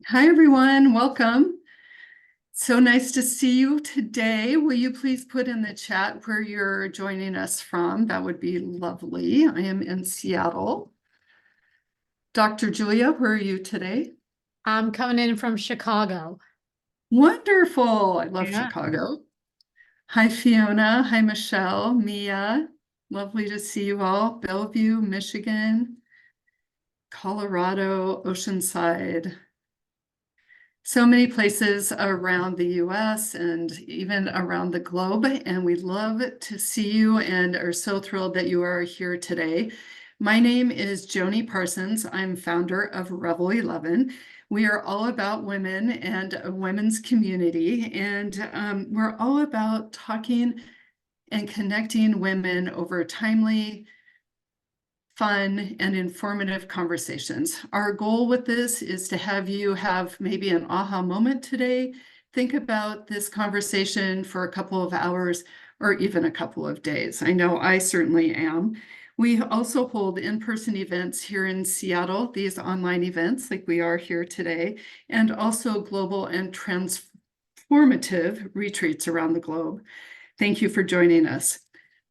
Hi, everyone. Welcome. So nice to see you today. Will you please put in the chat where you're joining us from? That would be lovely. I am in Seattle. Dr. Julia, where are you today? I'm coming in from Chicago. Wonderful. I love Yeah. Chicago. Hi, Fiona. Hi, Michelle, Mia. Lovely to see you all. Bellevue, Michigan, Colorado, Oceanside. So many places around the US and even around the globe, and we love to see you and are so thrilled that you are here today. My name is Joni Parsons. I'm founder of Revel 11. We are all about women and a women's community, and we're all about talking and connecting women over timely, fun, and informative conversations. Our goal with this is to have you have maybe an aha moment today. Think about this conversation for a couple of hours or even a couple of days. I know I certainly am. We also hold in-person events here in Seattle, these online events like we are here today, and also global and transformative retreats around the globe. Thank you for joining us.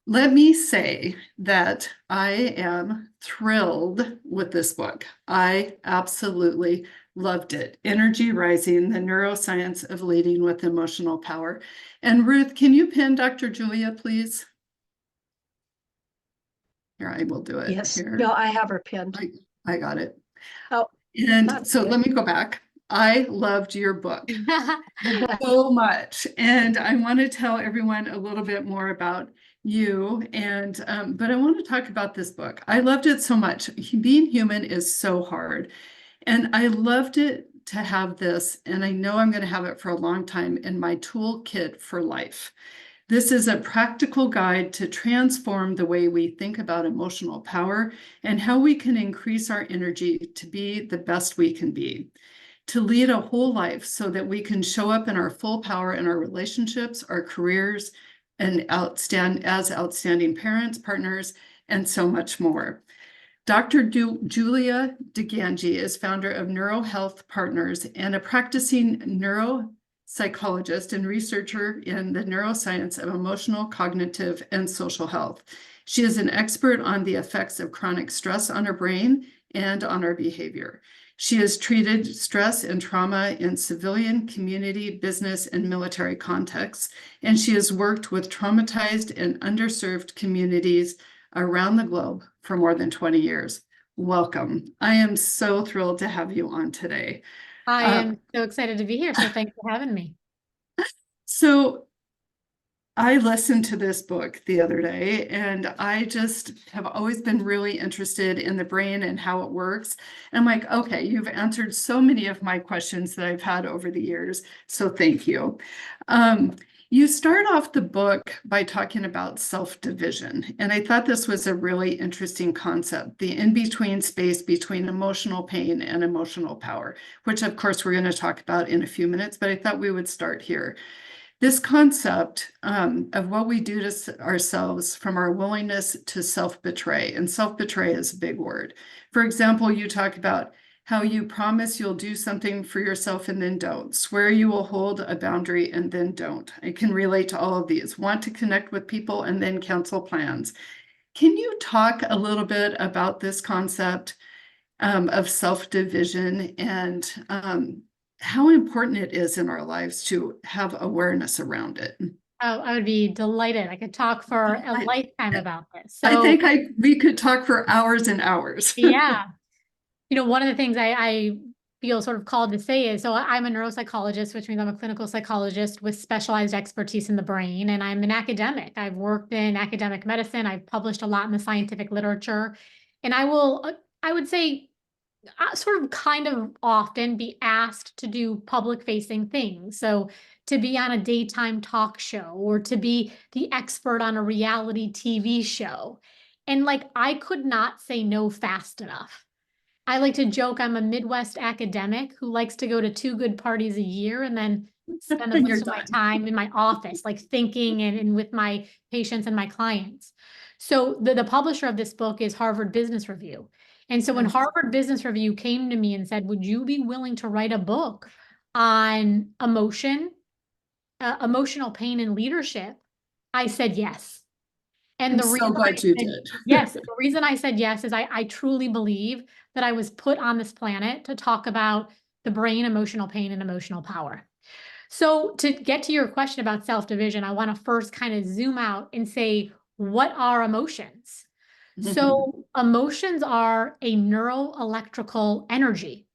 Let me say that I am thrilled with this book. I absolutely loved it. Energy Rising, the Neuroscience of Leading with Emotional Power. And Ruth, can you pin Dr. Julia, please? Here, I will do it Yes, here. no, I have her pinned. I got it. Oh, And so good. let me go back. I loved your book so much. And I want to tell everyone a little bit more about you. And but I want to talk about this book. I loved it so much. Being human is so hard. And I loved it to have this, and I know I'm going to have it for a long time in my toolkit for life. This is a practical guide to transform the way we think about emotional power and how we can increase our energy to be the best we can be, to lead a whole life so that we can show up in our full power in our relationships, our careers, and as outstanding parents, partners, and so much more. Dr. Julia DiGangi is founder of NeuroHealth Partners and a practicing neuropsychologist and researcher in the neuroscience of emotional, cognitive, and social health. She is an expert on the effects of chronic stress on our brain and on our behavior. She has treated stress and trauma in civilian, community, business, and military contexts, and she has worked with traumatized and underserved communities around the globe for more than 20 years. Welcome. I am so thrilled to have you on today. I am so excited to be here. So thanks for having me. So I listened to this book the other day, and I just have always been really interested in the brain and how it works. And I'm like, okay, you've answered so many of my questions that I've had over the years. So thank you. You start off the book by talking about self-division. And I thought this was a really interesting concept, the in-between space between emotional pain and emotional power, which of course we're going to talk about in a few minutes, but I thought we would start here. This concept of what we do to ourselves from our willingness to self-betray, and self-betray is a big word. For example, you talk about how you promise you'll do something for yourself and then don't, swear you will hold a boundary and then don't. I can relate to all of these. Want to connect with people and then cancel plans. Can you talk a little bit about this concept of self-division and how important it is in our lives to have awareness around it? Oh, I would be delighted. I could talk for a lifetime about this. I So think we could talk for hours and hours. yeah, one of the things I feel sort of called to say is, so I'm a neuropsychologist, which means I'm a clinical psychologist with specialized expertise in the brain, and I'm an academic. I've worked in academic medicine. I've published a lot in the scientific literature, and I would say, sort of kind of often be asked to do public facing things. So to be on a daytime talk show or to be the expert on a reality TV show. And like, I could not say no fast enough. I like to joke I'm a Midwest academic who likes to go to 2 good parties a year and then spend the rest of my time in my office, like thinking and with my patients and my clients. So the publisher of this book is Harvard Business Review. And so when Yes. Harvard Business Review came to me and said, would you be willing to write a book on emotional pain and leadership? I said yes. And I'm the so reason I glad you said did. yes, the reason I said yes is I truly believe that I was put on this planet to talk about the brain, emotional pain, and emotional power. So to get to your question about self-division, I want to first kind of zoom out and say, what are emotions? So emotions are a neuroelectrical energy.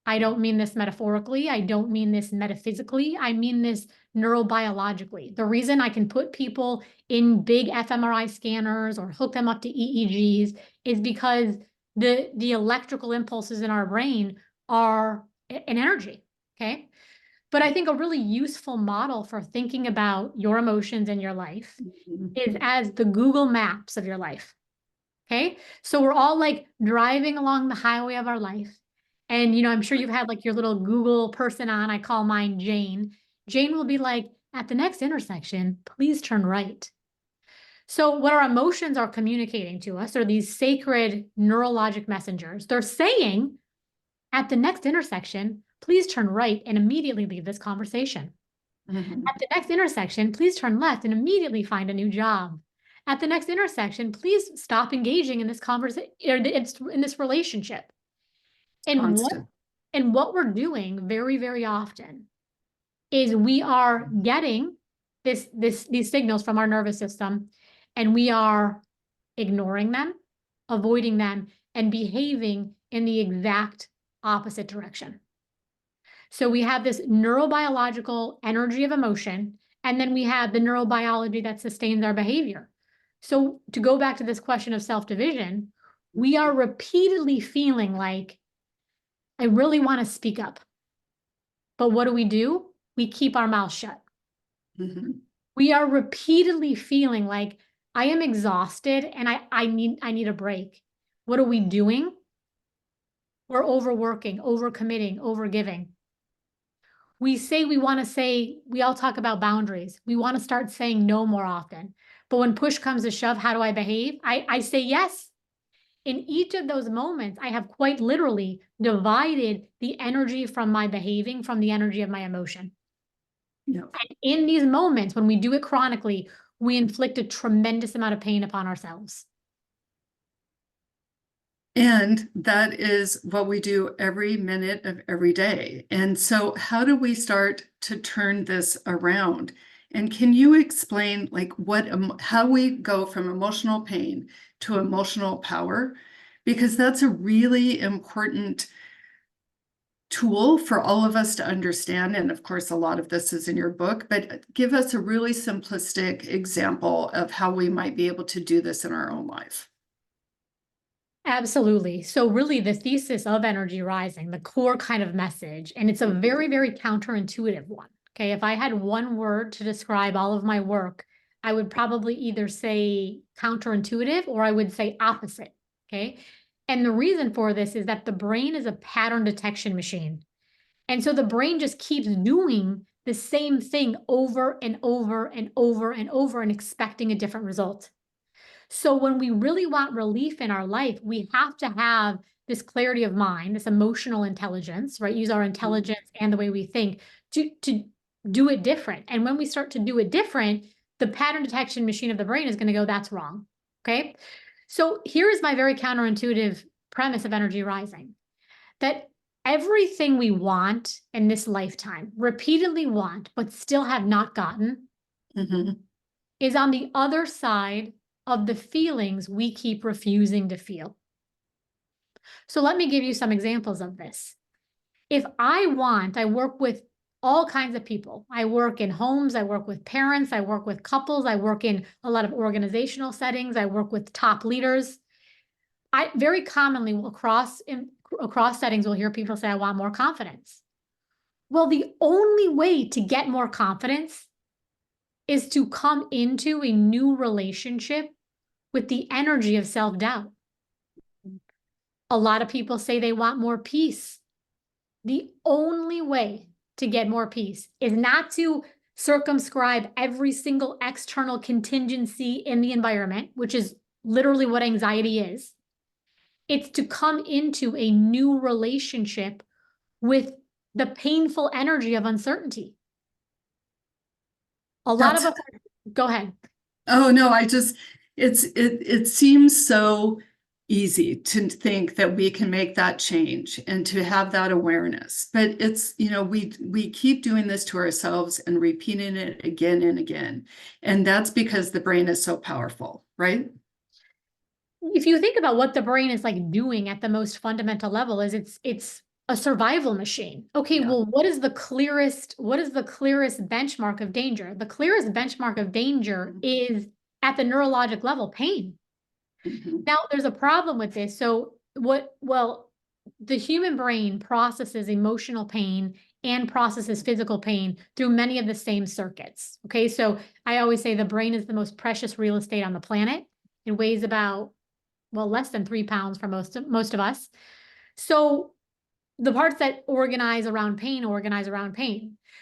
I don't mean this metaphorically. I don't mean this metaphysically. I mean this neurobiologically. The reason I can put people in big fMRI scanners or hook them up to EEGs is because the electrical impulses in our brain are an energy. Okay. But I think a really useful model for thinking about your emotions in your life is as the Google Maps of your life. Okay. So we're all like driving along the highway of our life. And, I'm sure you've had like your little Google person on. I call mine Jane. Jane will be like, at the next intersection, please turn right. So what our emotions are communicating to us are these sacred neurologic messengers. They're saying, at the next intersection, please turn right and immediately leave this conversation. At the next intersection, please turn left and immediately find a new job. At the next intersection, please stop engaging in this conversation or in this relationship. And what Constant. and what we're doing very, very often is we are getting these signals from our nervous system, and we are ignoring them, avoiding them, and behaving in the exact opposite direction. So we have this neurobiological energy of emotion, and then we have the neurobiology that sustains our behavior. So to go back to this question of self-division, we are repeatedly feeling like, I really want to speak up. But what do? We keep our mouth shut. We are repeatedly feeling like, I am exhausted and I need a break. What are we doing? We're overworking, overcommitting, overgiving. We all talk about boundaries. We want to start saying no more often. But when push comes to shove, how do I behave? I say yes. In each of those moments, I have quite literally divided the energy from my behaving from the energy of my emotion. Yeah. And in these moments, when we do it chronically, we inflict a tremendous amount of pain upon ourselves. And that is what we do every minute of every day. And so how do we start to turn this around? And can you explain like how we go from emotional pain to emotional power? Because that's a really important tool for all of us to understand. And of course, a lot of this is in your book, but give us a really simplistic example of how we might be able to do this in our own life. Absolutely. So really the thesis of Energy Rising, the core kind of message, and it's a very, very counterintuitive one. Okay. If I had one word to describe all of my work, I would probably either say counterintuitive or I would say opposite. Okay. And the reason for this is that the brain is a pattern detection machine. And so the brain just keeps doing the same thing over and over and over and over and expecting a different result. So when we really want relief in our life, we have to have this clarity of mind, this emotional intelligence, right? Use our intelligence and the way we think to do it different. And when we start to do it different, the pattern detection machine of the brain is going to go, that's wrong. Okay. So here is my very counterintuitive premise of Energy Rising, that everything we want in this lifetime, repeatedly want, but still have not gotten, is on the other side of the feelings we keep refusing to feel. So let me give you some examples of this. If I work with all kinds of people. I work in homes, I work with parents, I work with couples, I work in a lot of organizational settings, I work with top leaders. I very commonly across settings will hear people say, I want more confidence. Well, the only way to get more confidence is to come into a new relationship with the energy of self-doubt. A lot of people say they want more peace. The only way to get more peace is not to circumscribe every single external contingency in the environment, which is literally what anxiety is. It's to come into a new relationship with the painful energy of uncertainty. A lot of That's us, go ahead. Oh no, it seems so easy to think that we can make that change and to have that awareness. But it's, we keep doing this to ourselves and repeating it again and again. And that's because the brain is so powerful, right? If you think about what the brain is like doing at the most fundamental level, is it's a survival machine. Okay, Yeah. well, what is the clearest benchmark of danger? The clearest benchmark of danger is at the neurologic level, pain. Mhm. Now, there's a problem with this. The human brain processes emotional pain and processes physical pain through many of the same circuits. Okay, so I always say the brain is the most precious real estate on the planet. It weighs about, well, less than 3 pounds for most of us. So the parts that organize around pain.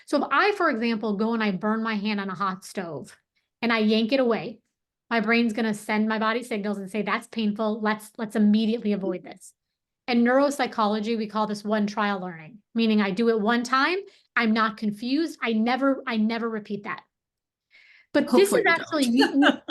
So if I, for example, go and I burn my hand on a hot stove and I yank it away, my brain's going to send my body signals and say, that's painful. Let's immediately avoid this. In neuropsychology, we call this one trial learning, meaning I do it one time. I'm not confused. I never repeat that. But this is Hopefully you actually, don't.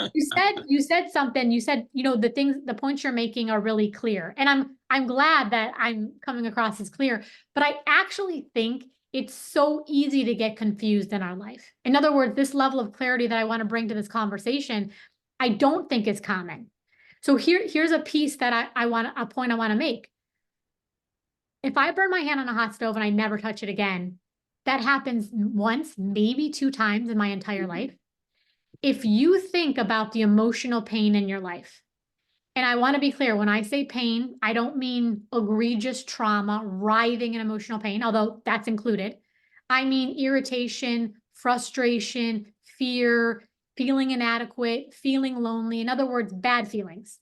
you said something, you said, the points you're making are really clear. And I'm glad that I'm coming across as clear, but I actually think it's so easy to get confused in our life. In other words, this level of clarity that I want to bring to this conversation, I don't think is common. So here's a piece that a point I want to make. If I burn my hand on a hot stove and I never touch it again, that happens once, maybe 2 times in my entire life. If you think about the emotional pain in your life, and I want to be clear, when I say pain, I don't mean egregious trauma, writhing in emotional pain, although that's included. I mean irritation, frustration, fear, feeling inadequate, feeling lonely. In other words, bad feelings.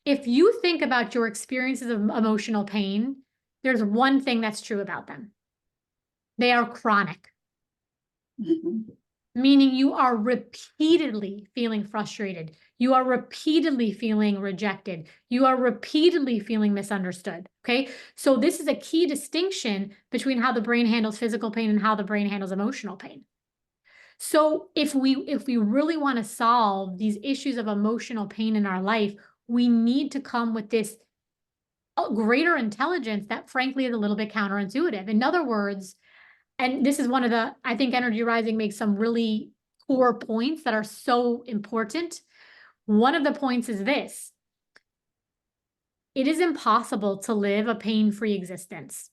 If you think about your experiences of emotional pain, there's one thing that's true about them. They are chronic. Mhm. Meaning you are repeatedly feeling frustrated. You are repeatedly feeling rejected. You are repeatedly feeling misunderstood. Okay. So this is a key distinction between how the brain handles physical pain and how the brain handles emotional pain. So if we really want to solve these issues of emotional pain in our life, we need to come with this greater intelligence that frankly is a little bit counterintuitive. In other words, and this is one of the, I think Energy Rising makes some really core points that are so important. One of the points is this: it is impossible to live a pain-free existence.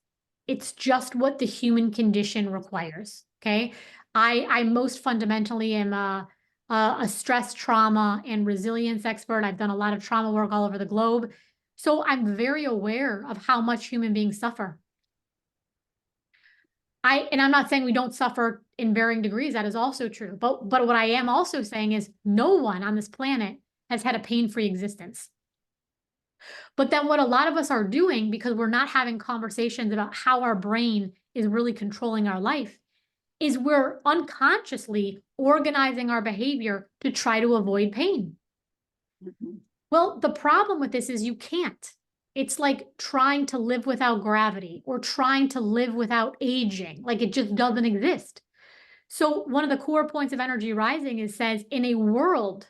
It's just what the human condition requires. Okay. I most fundamentally am a stress, trauma, and resilience expert. I've done a lot of trauma work all over the globe. So I'm very aware of how much human beings suffer. And I'm not saying we don't suffer in varying degrees. That is also true. But what I am also saying is no one on this planet has had a pain-free existence. But then what a lot of us are doing, because we're not having conversations about how our brain is really controlling our life, is we're unconsciously organizing our behavior to try to avoid pain. Mhm. Well, the problem with this is you can't. It's like trying to live without gravity or trying to live without aging. Like it just doesn't exist. So one of the core points of Energy Rising is says, in a world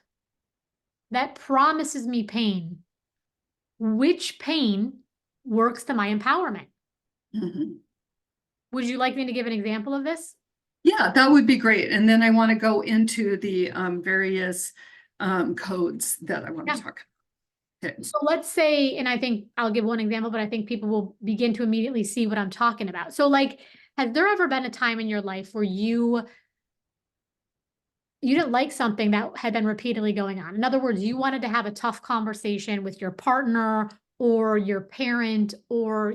that promises me pain, which pain works to my empowerment? Mhm. Would you like me to give an example of this? Yeah, that would be great. And then I want to go into the various codes that I want Yeah. to talk about. Okay. So let's say, and I think I'll give one example, but I think people will begin to immediately see what I'm talking about. So like, has there ever been a time in your life where you didn't like something that had been repeatedly going on? In other words, you wanted to have a tough conversation with your partner or your parent or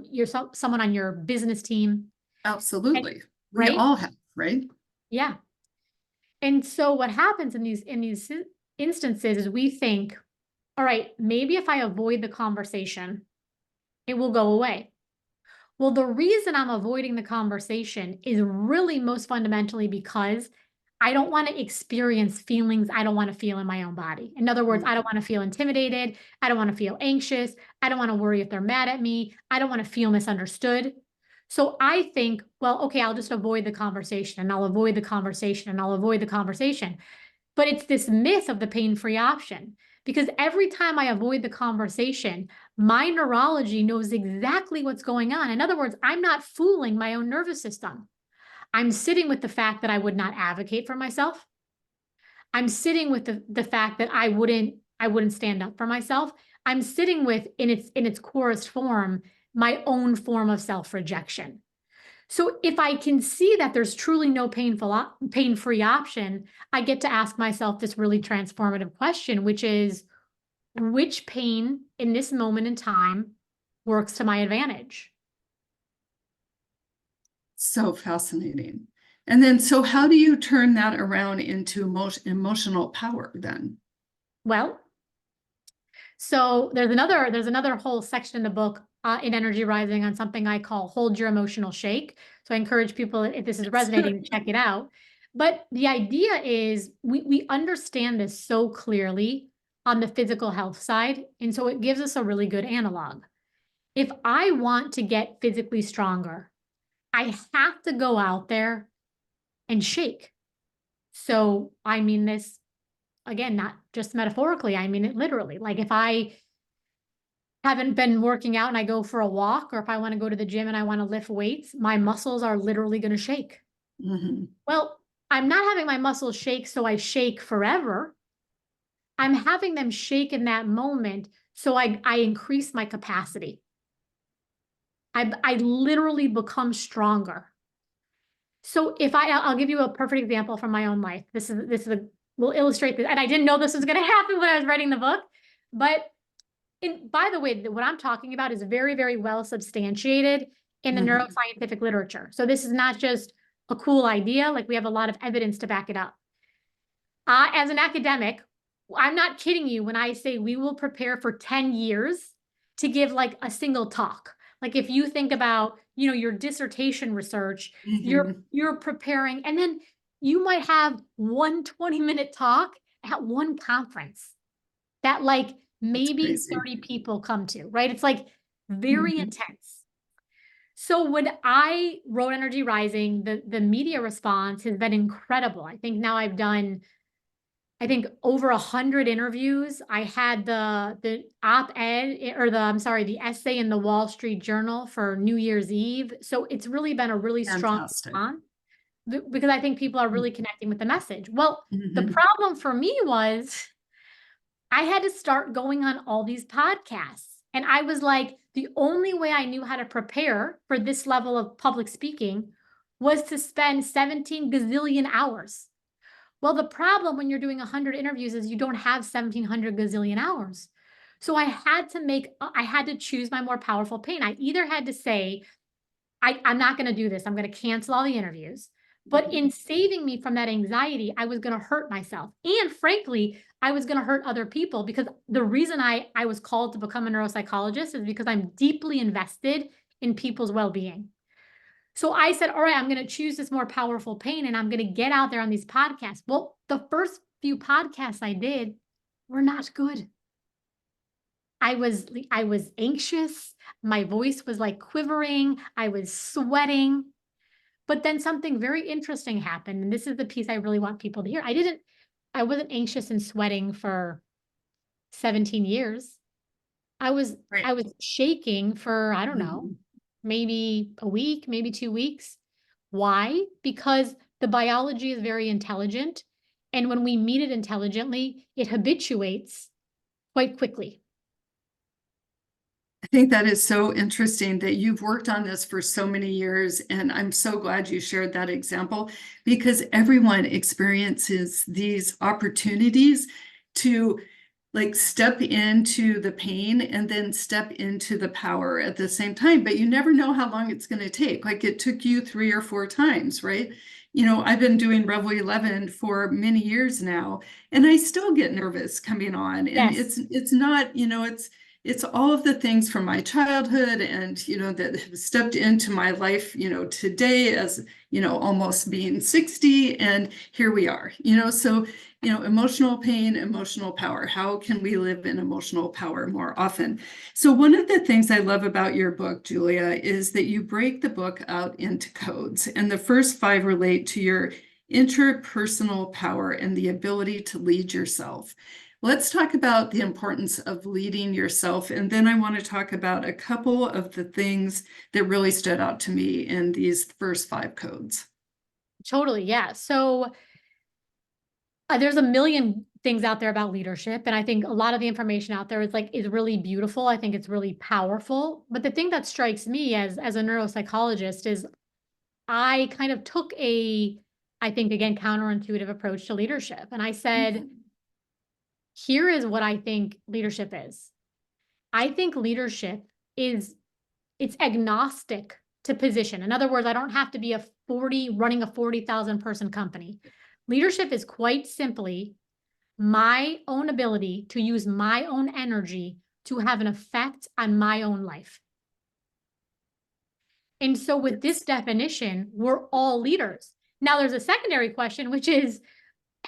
someone on your business team, and, Absolutely. We right? all have, right? Yeah. And so what happens in these instances is we think, all right, maybe if I avoid the conversation, it will go away. Well, the reason I'm avoiding the conversation is really most fundamentally because I don't want to experience feelings I don't want to feel in my own body. In other words, I don't want to feel intimidated. I don't want to feel anxious. I don't want to worry if they're mad at me. I don't want to feel misunderstood. So I think, well, okay, I'll just avoid the conversation and I'll avoid the conversation and I'll avoid the conversation. But it's this myth of the pain-free option, because every time I avoid the conversation, my neurology knows exactly what's going on. In other words, I'm not fooling my own nervous system. I'm sitting with the fact that I would not advocate for myself. I'm sitting with the fact that I wouldn't stand up for myself. I'm sitting with, in its corest form, my own form of self-rejection. So if I can see that there's truly no pain-free option, I get to ask myself this really transformative question, which is, which pain in this moment in time works to my advantage? So fascinating. And then, so how do you turn that around into emotional power then? Well, so there's another whole section in the book in Energy Rising on something I call hold your emotional shake. So I encourage people, if this is resonating, to check it out. But the idea is we understand this so clearly on the physical health side. And so it gives us a really good analog. If I want to get physically stronger, I have to go out there and shake. So I mean this, again, not just metaphorically, I mean it literally. Like if I haven't been working out and I go for a walk, or if I want to go to the gym and I want to lift weights, my muscles are literally going to shake. Mm-hmm. Well, I'm not having my muscles shake so I shake forever. I'm having them shake in that moment so I increase my capacity. I literally become stronger. So if I'll give you a perfect example from my own life. Will illustrate this. And I didn't know this was going to happen when I was writing the book. But by the way, what I'm talking about is very, very well substantiated in the neuroscientific literature. So this is not just a cool idea. Like, we have a lot of evidence to back it up. As an academic, I'm not kidding you when I say we will prepare for 10 years to give like a single talk. Like, if you think about, your dissertation research, you're preparing, and then you might have one 20-minute talk at one conference that like maybe 30 people come to, right? It's like very intense. So when I wrote Energy Rising, the media response has been incredible. I think now I've done, over 100 interviews. I had the op-ed, or the essay in the Wall Street Journal for New Year's Eve. So it's really been a really strong response, because I think people are really connecting with the message. Well, the problem for me was I had to start going on all these podcasts. And I was like, the only way I knew how to prepare for this level of public speaking was to spend 17 gazillion hours. Well, the problem when you're doing 100 interviews is you don't have 1,700 gazillion hours. So I had to choose my more powerful pain. I either had to say, I'm not going to do this. I'm going to cancel all the interviews. But in saving me from that anxiety, I was going to hurt myself. And frankly, I was going to hurt other people, because the reason I was called to become a neuropsychologist is because I'm deeply invested in people's well-being. So I said, all right, I'm going to choose this more powerful pain and I'm going to get out there on these podcasts. Well, the first few podcasts I did were not good. I was anxious. My voice was like quivering. I was sweating. But then something very interesting happened. And this is the piece I really want people to hear. I wasn't anxious and sweating for 17 years. I was shaking for, I don't know, maybe a week, maybe 2 weeks. Why? Because the biology is very intelligent. And when we meet it intelligently, it habituates quite quickly. I think that is so interesting that you've worked on this for so many years. And I'm so glad you shared that example, because everyone experiences these opportunities to like step into the pain and then step into the power at the same time. But you never know how long it's going to take. Like, it took you 3 or 4 times, right? I've been doing Revel 11 for many years now, and I still get nervous coming on. And Yes. it's not, it's all of the things from my childhood and, that have stepped into my life, today as, almost being 60, and here we are, so, emotional pain, emotional power. How can we live in emotional power more often? So one of the things I love about your book, Julia, is that you break the book out into codes, and the first 5 relate to your interpersonal power and the ability to lead yourself. Let's talk about the importance of leading yourself, and then I want to talk about a couple of the things that really stood out to me in these first 5 codes. Totally, yeah. So there's a million things out there about leadership, and I think a lot of the information out there is really beautiful. I think it's really powerful. But the thing that strikes me as a neuropsychologist is I kind of took I think again, counterintuitive approach to leadership. And I said, here is what I think leadership is. I think leadership it's agnostic to position. In other words, I don't have to be running a 40,000 person company. Leadership is quite simply my own ability to use my own energy to have an effect on my own life. And so with this definition, we're all leaders. Now there's a secondary question, which is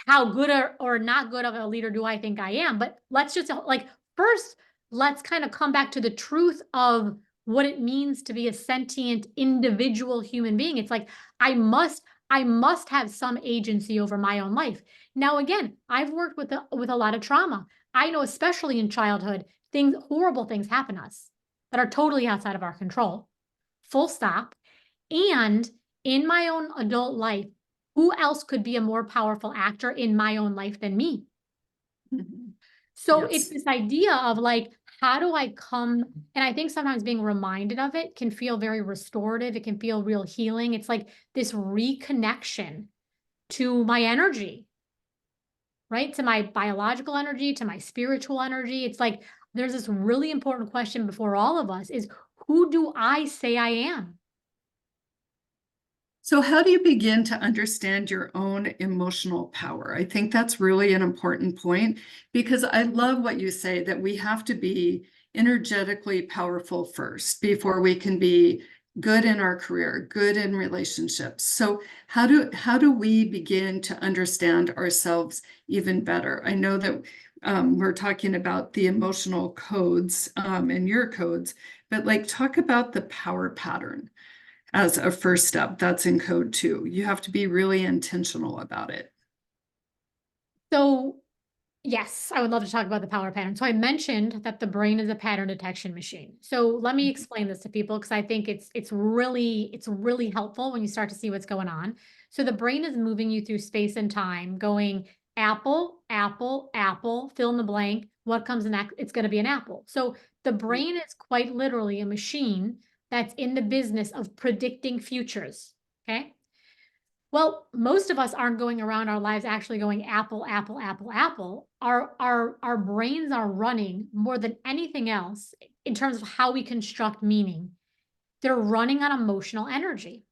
how good or not good of a leader do I think I am? But let's just first, let's kind of come back to the truth of what it means to be a sentient individual human being. It's like, I must have some agency over my own life. Now, again, I've worked with a lot of trauma. I know, especially in childhood, horrible things happen to us that are totally outside of our control. Full stop. And in my own adult life, who else could be a more powerful actor in my own life than me? So it's this idea of how do I come? And I think sometimes being reminded of it can feel very restorative. It can feel real healing. It's like this reconnection to my energy, right? To my biological energy, to my spiritual energy. It's like there's this really important question before all of us is, who do I say I am? So how do you begin to understand your own emotional power? I think that's really an important point, because I love what you say, that we have to be energetically powerful first before we can be good in our career, good in relationships. So how do we begin to understand ourselves even better? I know that we're talking about the emotional codes and your codes, but talk about the power pattern as a first step. That's in code 2. You have to be really intentional about it. So yes, I would love to talk about the power pattern. So I mentioned that the brain is a pattern detection machine. So let me explain this to people, because I think it's really helpful when you start to see what's going on. So the brain is moving you through space and time, going apple, apple, apple, fill in the blank. What comes next? It's going to be an apple. So the brain is quite literally a machine that's in the business of predicting futures. Okay. Well, most of us aren't going around our lives actually going apple, apple, apple, apple. Our brains are running more than anything else in terms of how we construct meaning. They're running on emotional energy.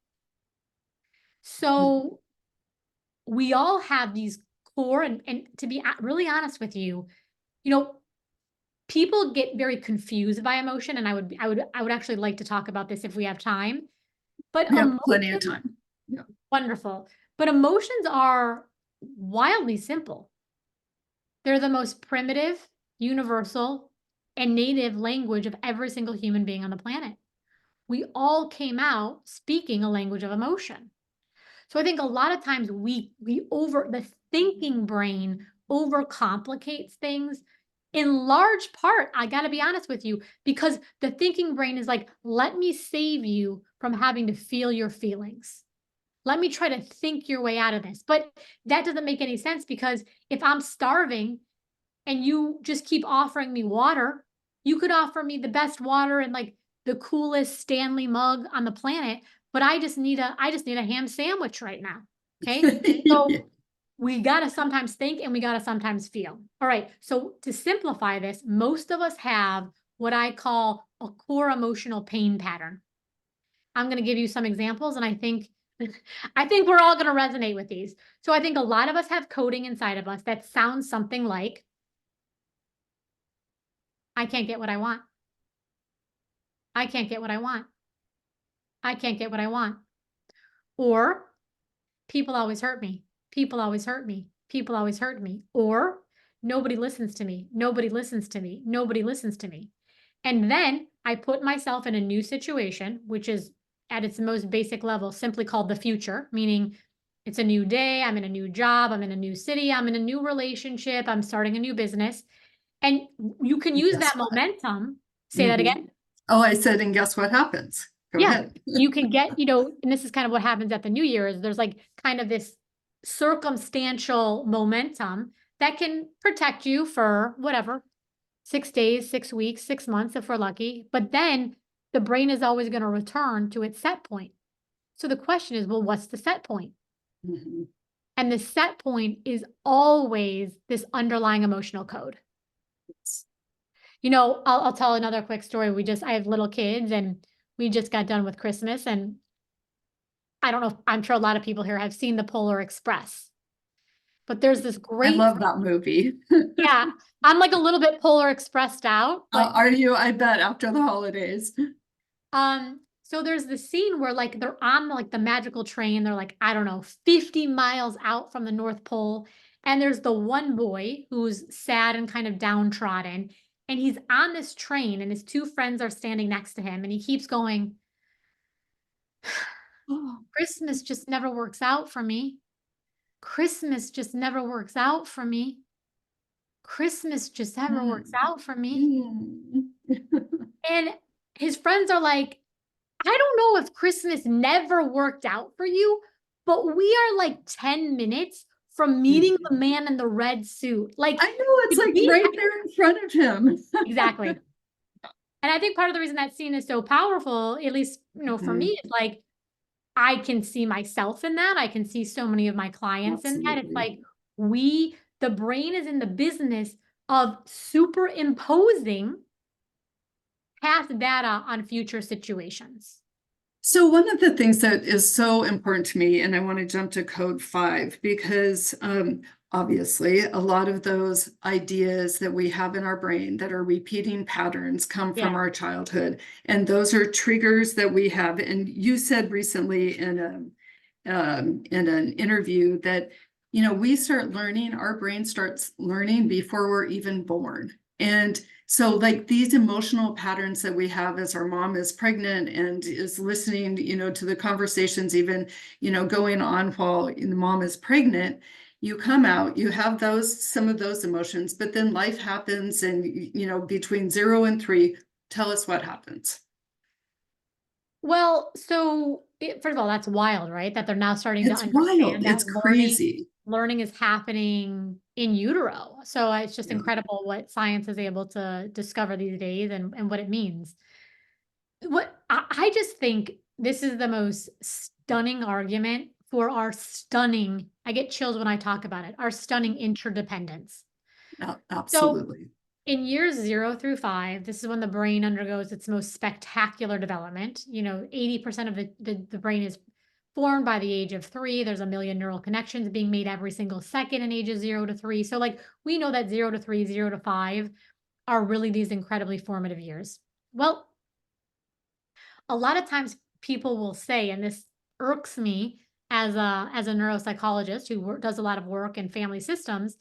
So we all have these core, and to be really honest with you, people get very confused by emotion, and I would actually like to talk about this if we have time. But We have plenty of time. Yeah. Wonderful. But emotions are wildly simple. They're the most primitive, universal, and native language of every single human being on the planet. We all came out speaking a language of emotion. So I think a lot of times the thinking brain overcomplicates things, in large part, I got to be honest with you, because the thinking brain is like, let me save you from having to feel your feelings. Let me try to think your way out of this. But that doesn't make any sense, because if I'm starving and you just keep offering me water, you could offer me the best water and the coolest Stanley mug on the planet, but I just need a ham sandwich right now. Okay. So we got to sometimes think and we got to sometimes feel. All right. So to simplify this, most of us have what I call a core emotional pain pattern. I'm going to give you some examples, and I think we're all going to resonate with these. So I think a lot of us have coding inside of us that sounds something like, I can't get what I want. I can't get what I want. I can't get what I want. Or people always hurt me. People always hurt me. People always hurt me. Or nobody listens to me. Nobody listens to me. Nobody listens to me. And then I put myself in a new situation, which is at its most basic level, simply called the future, meaning it's a new day. I'm in a new job. I'm in a new city. I'm in a new relationship. I'm starting a new business. And you can And use guess that what? momentum. Say that again. Oh, I said, and guess what happens? Go Yeah, ahead. you can get, and this is kind of what happens at the New Year is there's like kind of this circumstantial momentum that can protect you for whatever, 6 days, 6 weeks, 6 months if we're lucky. But then the brain is always going to return to its set point. So the question is, well, what's the set point? Mhm. And the set point is always this underlying emotional code. I'll tell another quick story. I have little kids and we just got done with Christmas and I don't know if I'm sure a lot of people here have seen the Polar Express, but there's this I great, love that movie. yeah, I'm like a little bit Polar Expressed out, but Are you? I bet after the holidays. so there's the scene where like they're on like the magical train, they're like, I don't know, 50 miles out from the North Pole, and there's the one boy who's sad and kind of downtrodden, and he's on this train, and his two friends are standing next to him, and he keeps going, Oh, Christmas just never works out for me. Christmas just never works out for me. Christmas just never works mm, out for me. mm. And his friends are like, I don't know if Christmas never worked out for you, but we are like 10 minutes from meeting the man in the red suit. Like, I know, it's like right there in front of him. exactly. And I think part of the reason that scene is so powerful, at least, for me, Mhm. is like, I can see myself in that. I can see so many of my clients in that. It's Absolutely. like the brain is in the business of superimposing past data on future situations. So one of the things that is so important to me, and I want to jump to code 5, because obviously a lot of those ideas that we have in our brain that are repeating patterns come from Yeah. our childhood. And those are triggers that we have. And you said recently in an interview that, we start learning, our brain starts learning before we're even born. And so like these emotional patterns that we have as our mom is pregnant and is listening, to the conversations, even, going on while the mom is pregnant, you come out, you have some of those emotions, but then life happens and, between 0 and 3, tell us what happens. Well, so first of all, that's wild, right? That they're now starting to It's wild. understand that It's crazy. learning is happening in utero. So it's just Yeah. incredible what science is able to discover these days and what it means. What I just think this is the most stunning argument for our stunning, I get chills when I talk about it, our stunning interdependence. So Absolutely. in years 0 through 5, this is when the brain undergoes its most spectacular development. 80% of the brain is formed by the age of 3. There's a million neural connections being made every single second in ages 0 to 3. So like we know that 0 to 3, 0 to 5 are really these incredibly formative years. Well, a lot of times people will say, and this irks me as a neuropsychologist who does a lot of work in family systems,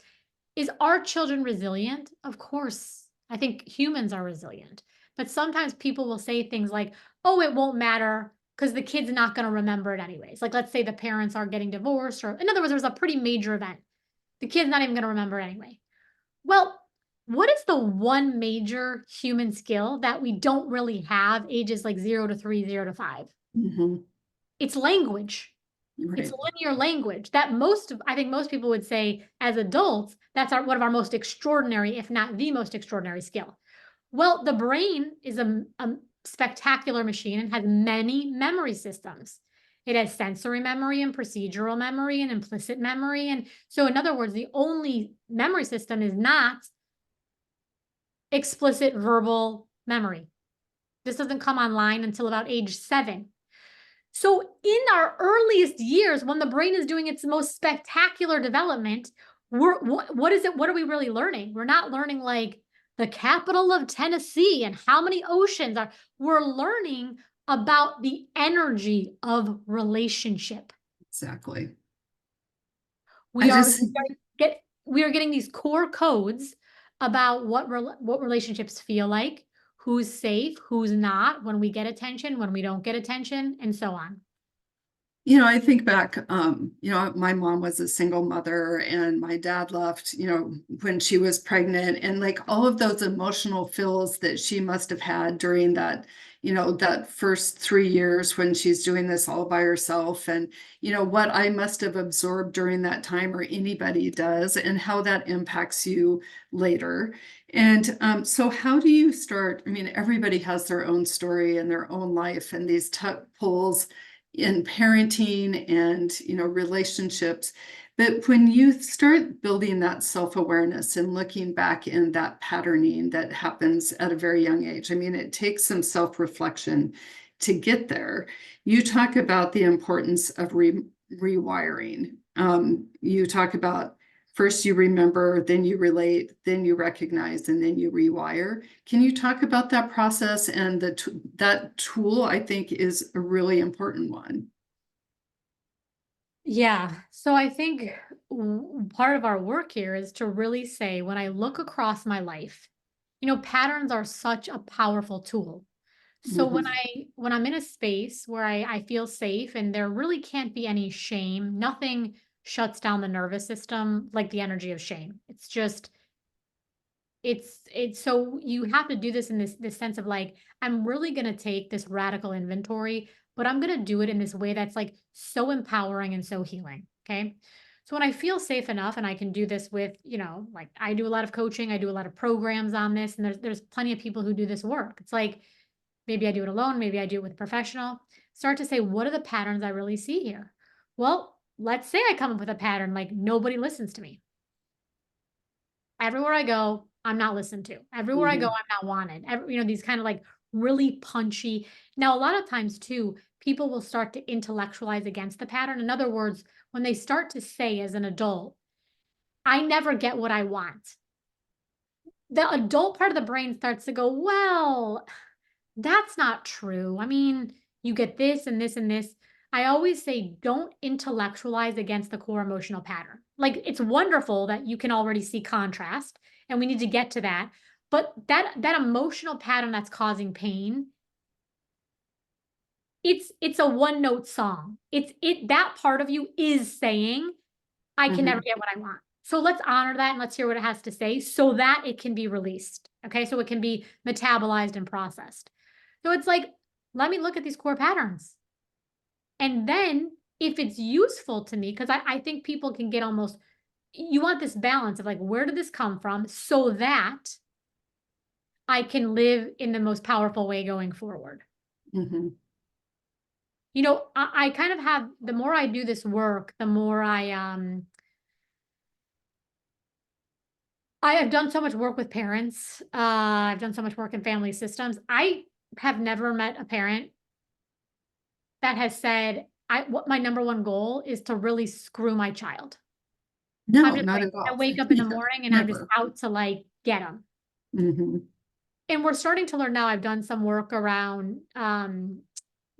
is our children resilient? Of course. I think humans are resilient. But sometimes people will say things like, oh, it won't matter because the kid's not going to remember it anyways. Like, let's say the parents are getting divorced, or in other words, there's a pretty major event. The kid's not even going to remember it anyway. Well, what is the one major human skill that we don't really have ages like 0 to 3, 0 to 5? Mhm. It's language. It's Right. linear language that I think most people would say as adults, that's one of our most extraordinary, if not the most extraordinary skill. Well, the brain is a spectacular machine and has many memory systems. It has sensory memory and procedural memory and implicit memory. And so, in other words, the only memory system is not explicit verbal memory. This doesn't come online until about age 7. So in our earliest years, when the brain is doing its most spectacular development, what is it? What are we really learning? We're not learning like the capital of Tennessee and how many oceans are. We're learning about the energy of relationship. Exactly. We are getting these core codes about what relationships feel like, who's safe, who's not, when we get attention, when we don't get attention, and so on. I think back, my mom was a single mother and my dad left, when she was pregnant, and like all of those emotional fills that she must have had during that, that first 3 years when she's doing this all by herself, and, what I must have absorbed during that time, or anybody does, and how that impacts you later. And so how do you start? I mean, everybody has their own story and their own life and these tug pulls in parenting and relationships, but when you start building that self-awareness and looking back in that patterning that happens at a very young age, I mean, it takes some self-reflection to get there. You talk about the importance of rewiring. You talk about first you remember, then you relate, then you recognize, and then you rewire. Can you talk about that process? And that tool, I think, is a really important one. Yeah. So I think part of our work here is to really say, when I look across my life, patterns are such a powerful tool. So when Mhm. I'm in a space where I feel safe and there really can't be any shame, nothing shuts down the nervous system like the energy of shame. It's just it's so you have to do this in this sense of like, I'm really going to take this radical inventory, but I'm going to do it in this way that's like so empowering and so healing. Okay. So when I feel safe enough and I can do this with, like I do a lot of coaching, I do a lot of programs on this, and there's plenty of people who do this work. It's like maybe I do it alone, maybe I do it with a professional. Start to say, what are the patterns I really see here? Well, let's say I come up with a pattern like nobody listens to me. Everywhere I go, I'm not listened to. Everywhere I go, Mhm. I'm not wanted. These kind of like really punchy. Now, a lot of times too, people will start to intellectualize against the pattern. In other words, when they start to say as an adult, I never get what I want, the adult part of the brain starts to go, well, that's not true. I mean, you get this and this and this. I always say, don't intellectualize against the core emotional pattern. Like, it's wonderful that you can already see contrast, and we need to get to that. But that emotional pattern that's causing pain, it's a one note song. That part of you is saying, I can never Mhm. get what I want. So let's honor that and let's hear what it has to say so that it can be released. Okay. So it can be metabolized and processed. So it's like, let me look at these core patterns. And then if it's useful to me, because I think people can get almost, you want this balance of like, where did this come from so that I can live in the most powerful way going forward? Mhm. I kind of have, the more I do this work, the more I have done so much work with parents. I've done so much work in family systems. I have never met a parent that has said, what my number one goal is to really screw my child. I'm No, just not like, at I all. wake up in the Yeah, morning and I'm just never. out to like get them. Mhm. And we're starting to learn now. I've done some work around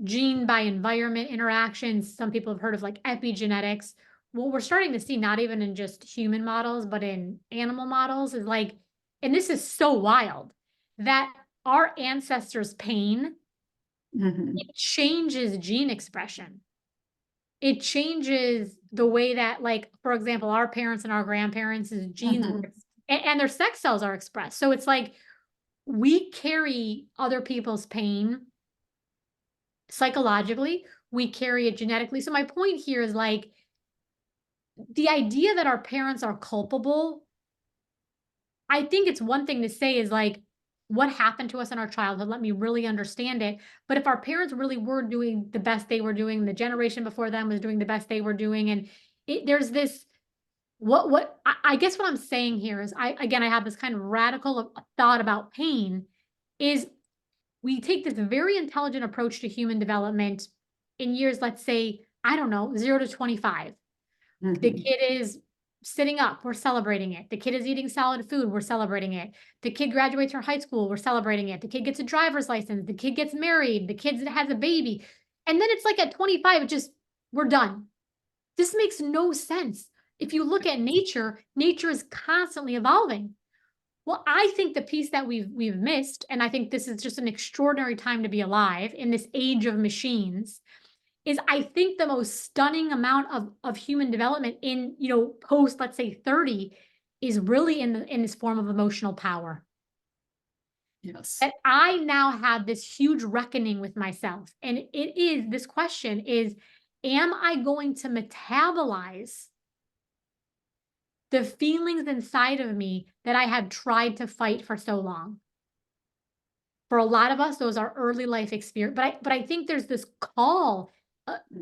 gene by environment interactions. Some people have heard of like epigenetics. What we're starting to see, not even in just human models, but in animal models, is like, and this is so wild, that our ancestors' pain, Mhm. it changes gene expression. It changes the way that, like, for example, our parents and our grandparents' genes were, Mhm. and their sex cells are expressed. So it's like we carry other people's pain psychologically, we carry it genetically. So my point here is like the idea that our parents are culpable, I think it's one thing to say is like, what happened to us in our childhood? Let me really understand it. But if our parents really were doing the best they were doing, the generation before them was doing the best they were doing, and there's this, I guess what I'm saying here is, I have this kind of radical thought about pain is, we take this very intelligent approach to human development in years, let's say, I don't know, 0 to 25. The Mhm. kid is sitting up, we're celebrating it. The kid is eating solid food, we're celebrating it. The kid graduates from high school, we're celebrating it. The kid gets a driver's license, the kid gets married, the kid has a baby. And then it's like at 25, it just, we're done. This makes no sense. If you look at nature, nature is constantly evolving. Well, I think the piece that we've missed, and I think this is just an extraordinary time to be alive in this age of machines, is I think the most stunning amount of human development in, post, let's say 30, is really in this form of emotional power. Yes. That I now have this huge reckoning with myself. And this question is, am I going to metabolize the feelings inside of me that I have tried to fight for so long? For a lot of us, those are early life experience. But I think there's this call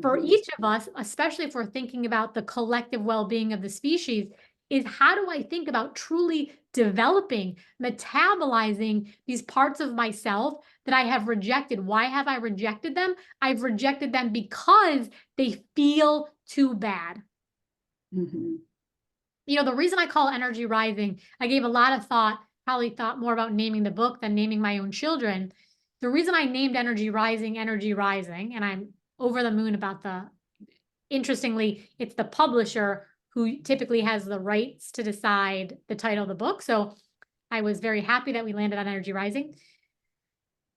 for each of us, especially if we're thinking about the collective well-being of the species, is how do I think about truly developing, metabolizing these parts of myself that I have rejected? Why have I rejected them? I've rejected them because they feel too bad. Mm-hmm. The reason I call Energy Rising, I gave a lot of thought, probably thought more about naming the book than naming my own children. The reason I named Energy Rising, and I'm over the moon about interestingly, it's the publisher who typically has the rights to decide the title of the book. So I was very happy that we landed on Energy Rising.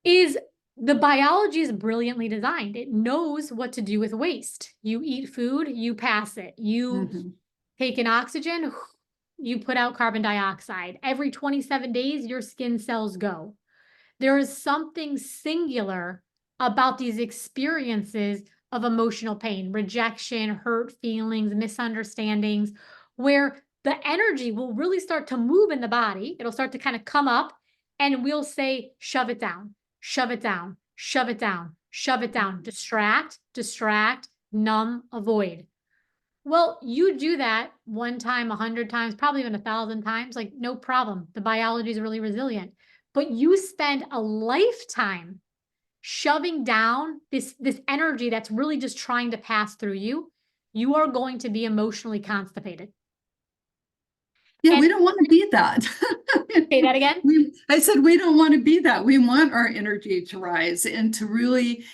Is the biology is brilliantly designed. It knows what to do with waste. You eat food, you pass it. You take in oxygen, you put out carbon dioxide. Every 27 days, your skin cells go. There is something singular about these experiences of emotional pain, rejection, hurt feelings, misunderstandings, where the energy will really start to move in the body. It'll start to kind of come up, and we'll say, shove it down, shove it down, shove it down, shove it down, distract, distract, numb, avoid. Well, you do that one time, 100 times, probably even 1,000 times, like no problem. The biology is really resilient. But you spend a lifetime shoving down this energy that's really just trying to pass through you, you are going to be emotionally constipated. Yeah, And we don't want to be that. say that again. I said we don't want to be that. We want our energy to rise and to really,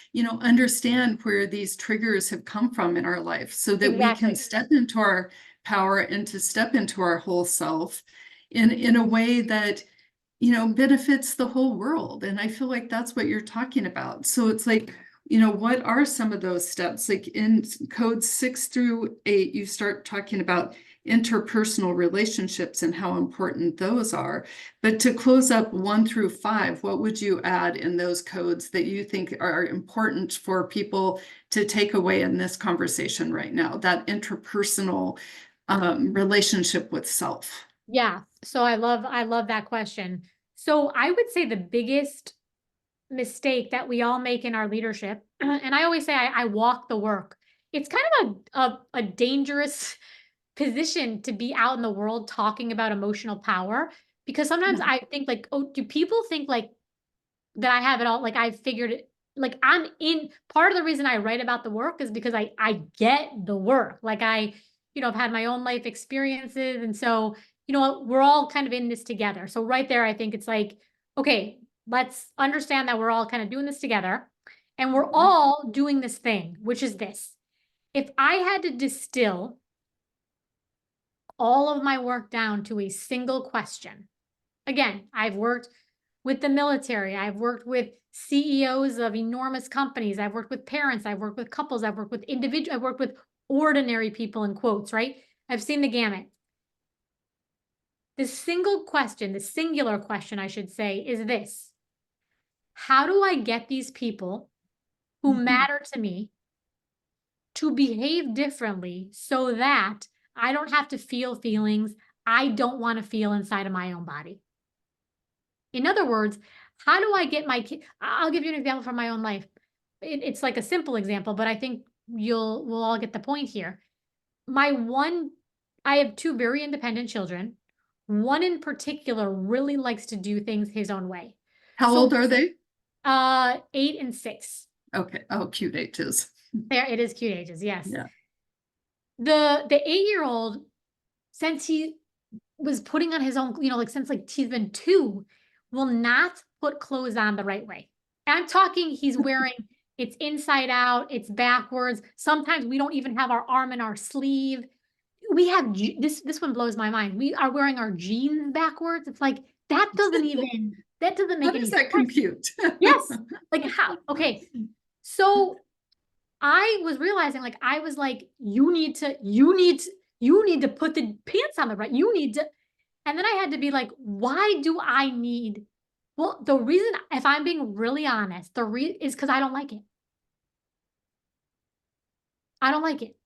understand where these triggers have come from in our life so that we can step into our power and to step into our whole self in a way that, benefits the whole world. And I feel like that's what you're talking about. So it's like, what are some of those steps? Like in codes 6 through 8, you start talking about interpersonal relationships and how important those are. But to close up 1 through 5, what would you add in those codes that you think are important for people to take away in this conversation right now, that interpersonal relationship with self? Yeah. So I love that question. So I would say the biggest mistake that we all make in our leadership, and I always say I walk the work. It's kind of a dangerous position to be out in the world talking about emotional power, because sometimes I think like, oh, do people think like that I have it all, like I've figured it, like I'm in. Part of the reason I write about the work is because I get the work. Like I've had my own life experiences, and so we're all kind of in this together. So right there, I think it's like, okay, let's understand that we're all kind of doing this together, and we're all doing this thing, which is this. If I had to distill all of my work down to a single question, again, I've worked with the military, I've worked with CEOs of enormous companies, I've worked with parents, I've worked with couples, I've worked with individuals, I've worked with ordinary people in quotes, right? I've seen the gamut. The single question, the singular question, I should say, is this: how do I get these people who matter to me to behave differently so that I don't have to feel feelings I don't want to feel inside of my own body? In other words, how do I get my kid? I'll give you an example from my own life. It's like a simple example, but I think we'll all get the point here. I have 2 very independent children. One in particular really likes to do things his own way. How old are they? 8 and 6. Okay. Oh, cute ages. There, it is cute ages, yes. Yeah. The 8-year-old since he was putting on his own, like since like he's been 2, will not put clothes on the right way. And I'm talking, he's wearing, it's inside out, it's backwards. Sometimes we don't even have our arm in our sleeve. We have this one blows my mind. We are wearing our jeans backwards. It's like that doesn't make How any does sense. that compute? Yes. Like how? Okay. So I was realizing, like, I was like, you need to put the pants on the right. You need to. And then I had to be like, why do I need? Well, the reason, if I'm being really honest, is because I don't like it. I don't like it.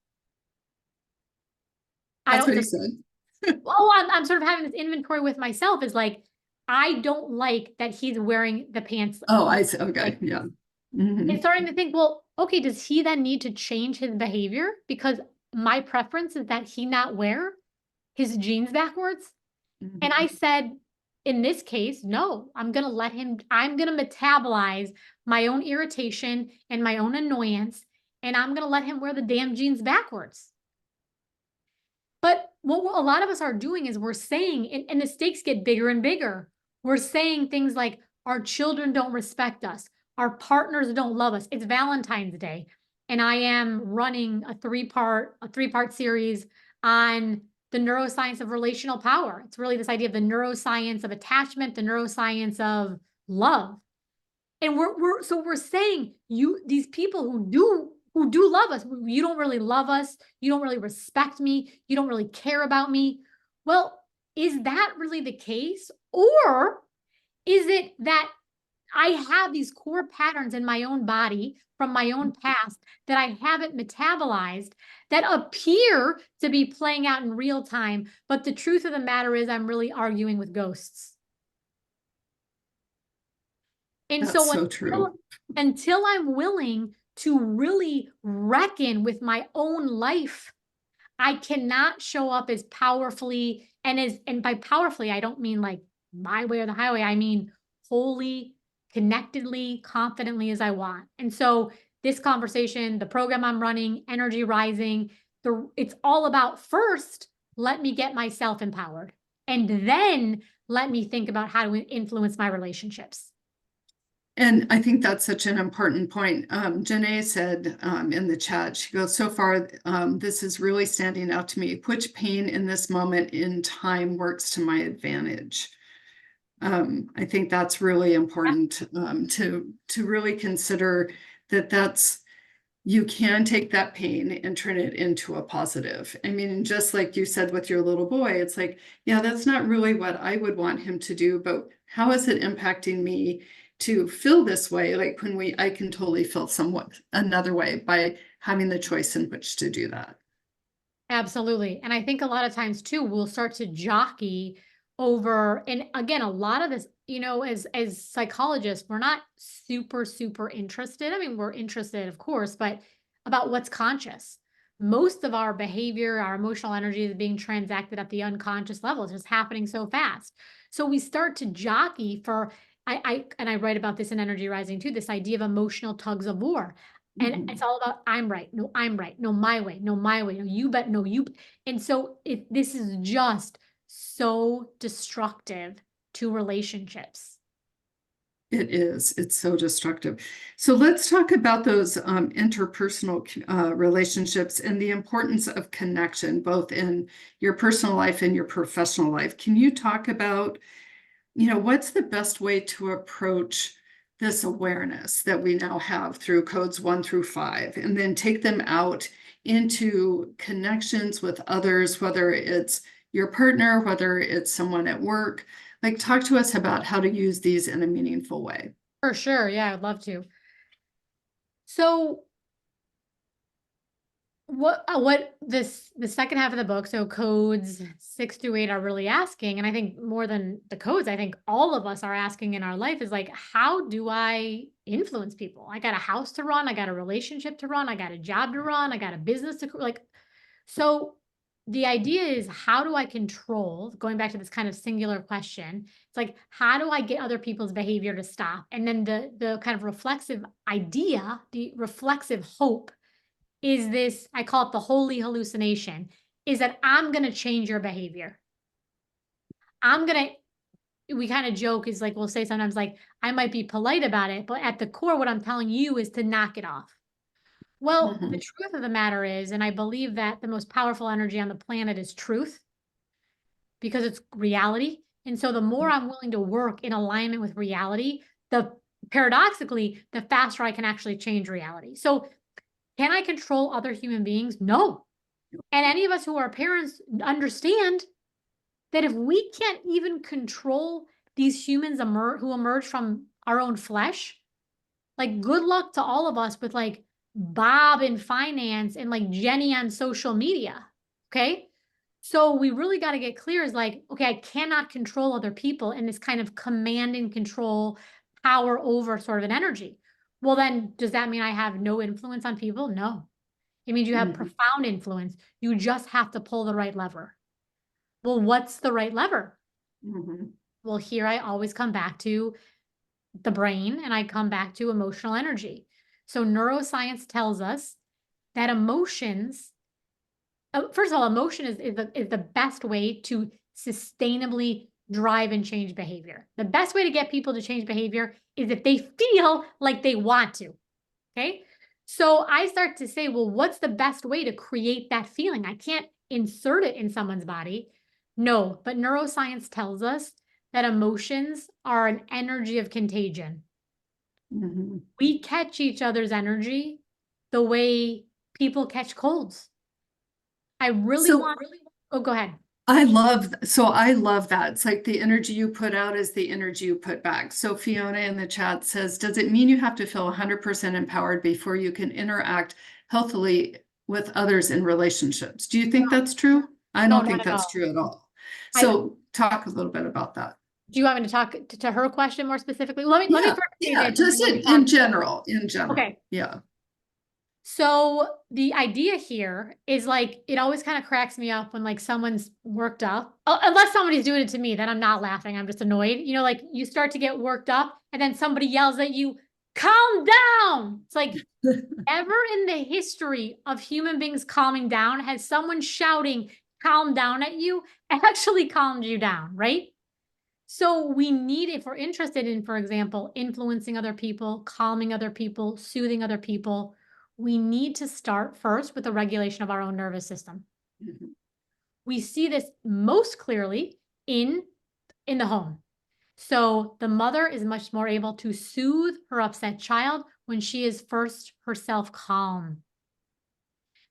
I That's what don't. he said. Oh, I'm sort of having this inventory with myself. Is like, I don't like that he's wearing the pants. Oh, I see. Okay. Like, Yeah. Mhm. and starting to think, well, okay, does he then need to change his behavior? Because my preference is that he not wear his jeans backwards. And I Mhm. said, in this case, no, I'm going to metabolize my own irritation and my own annoyance, and I'm going to let him wear the damn jeans backwards. But what a lot of us are doing is we're saying, and the stakes get bigger and bigger. We're saying things like, our children don't respect us, our partners don't love us. It's Valentine's Day, and I am running a three-part series on the neuroscience of relational power. It's really this idea of the neuroscience of attachment, the neuroscience of love. And we're saying, these people who do love us, you don't really love us, you don't really respect me, you don't really care about me. Well, is that really the case? Or is it that I have these core patterns in my own body from my own past that I haven't metabolized that appear to be playing out in real time, but the truth of the matter is I'm really arguing with ghosts? And That's so so true. until I'm willing to really reckon with my own life, I cannot show up as powerfully and by powerfully, I don't mean like my way or the highway. I mean wholly, connectedly, confidently as I want. And so this conversation, the program I'm running, Energy Rising, it's all about, first, let me get myself empowered. And then let me think about how to influence my relationships. And I think that's such an important point. Janae said in the chat, she goes, so far, this is really standing out to me. Which pain in this moment in time works to my advantage? I think that's really important to really consider that you can take that pain and turn it into a positive. I mean, just like you said with your little boy, it's like, yeah, that's not really what I would want him to do, but how is it impacting me to feel this way? Like I can totally feel somewhat another way by having the choice in which to do that. Absolutely. And I think a lot of times too, we'll start to jockey over, and again, a lot of this, as psychologists, we're not super interested. I mean, we're interested, of course, but about what's conscious. Most of our behavior, our emotional energy is being transacted at the unconscious level. It's just happening so fast. So we start to jockey for, I write about this in Energy Rising too, this idea of emotional tugs of war. And it's all about, I'm right. No, I'm right. No, my way. No, my way. No, you bet. No, you. And so this is just so destructive to relationships. It is. It's so destructive. So let's talk about those interpersonal relationships and the importance of connection, both in your personal life and your professional life. Can you talk about, what's the best way to approach this awareness that we now have through codes 1 through 5, and then take them out into connections with others, whether it's your partner, whether it's someone at work? Like, talk to us about how to use these in a meaningful way. For sure. Yeah, I'd love to. So the second half of the book, so codes 6 through 8 are really asking, and I think more than the codes, I think all of us are asking in our life is like, how do I influence people? I got a house to run, I got a relationship to run, I got a job to run, I got a business to so the idea is, how do I control, going back to this kind of singular question, it's like, how do I get other people's behavior to stop? And then the kind of reflexive idea, the reflexive hope is this, I call it the holy hallucination. is that I'm going to change your behavior. We kind of joke is like, we'll say sometimes like, I might be polite about it, but at the core, what I'm telling you is to knock it off. Well, the truth of the matter is, and I believe that the most powerful energy on the planet is truth because it's reality. And so the more I'm willing to work in alignment with reality, paradoxically, the faster I can actually change reality. So can I control other human beings? No. And any of us who are parents understand that if we can't even control these humans who emerge from our own flesh, like good luck to all of us with like Bob in finance and like Jenny on social media. Okay. So we really got to get clear is like, okay, I cannot control other people in this kind of command and control, power over sort of an energy. Well, then does that mean I have no influence on people? No. It means you have profound influence. You just have to pull the right lever. Well, what's the right lever? Well, here I always come back to the brain and I come back to emotional energy. So neuroscience tells us that emotions, first of all, emotion is the best way to sustainably drive and change behavior. The best way to get people to change behavior is if they feel like they want to. Okay. So I start to say, well, what's the best way to create that feeling? I can't insert it in someone's body. No, but neuroscience tells us that emotions are an energy of contagion. We catch each other's energy the way people catch colds. I really oh, go ahead. I love that. It's like the energy you put out is the energy you put back. So Fiona in the chat says, does it mean you have to feel 100% empowered before you can interact healthily with others in relationships? Do you think that's true? I don't think that's true at all. So talk a little bit about that. Do you want me to talk to her question more specifically? Let me first say that. Just in general. Okay. Yeah. So the idea here is like, it always kind of cracks me up when like someone's worked up, unless somebody's doing it to me, then I'm not laughing. I'm just annoyed. You know, like you start to get worked up and then somebody yells at you, calm down. It's like ever in the history of human beings calming down, has someone shouting, calm down at you actually calmed you down, right? So we need, if we're interested in, for example, influencing other people, calming other people, soothing other people, we need to start first with the regulation of our own nervous system. We see this most clearly in the home. So the mother is much more able to soothe her upset child when she is first herself calm.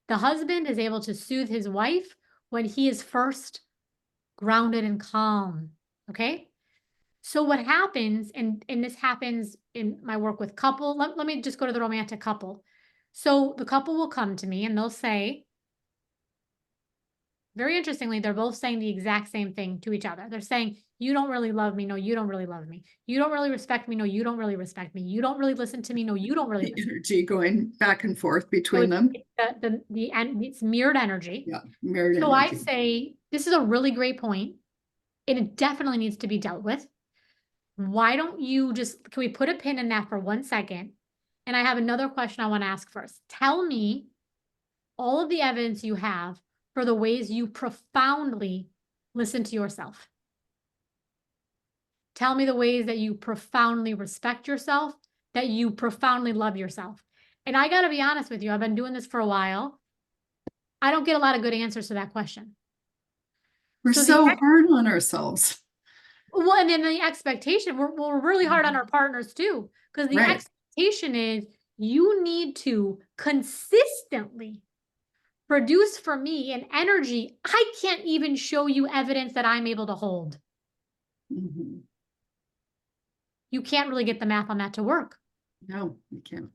The husband is able to soothe his wife when he is first grounded and calm. Okay. So what happens, and this happens in my work with couple, let me just go to the romantic couple. So the couple will come to me and they'll say, very interestingly, they're both saying the exact same thing to each other. They're saying, you don't really love me. No, you don't really love me. You don't really respect me. No, you don't really respect me. You don't really listen to me. No, you don't really. The energy going back and forth between them. It's mirrored energy. Yeah, mirrored energy. So I say, this is a really great point, and it definitely needs to be dealt with. Why don't you can we put a pin in that for 1 second? And I have another question I want to ask first. Tell me all of the evidence you have for the ways you profoundly listen to yourself. Tell me the ways that you profoundly respect yourself, that you profoundly love yourself. And I got to be honest with you, I've been doing this for a while. I don't get a lot of good answers to that question. We're so hard on ourselves. Well, and then the expectation, we're really hard on our partners too, because the expectation is you need to consistently produce for me an energy I can't even show you evidence that I'm able to hold. You can't really get the math on that to work. No, you can't.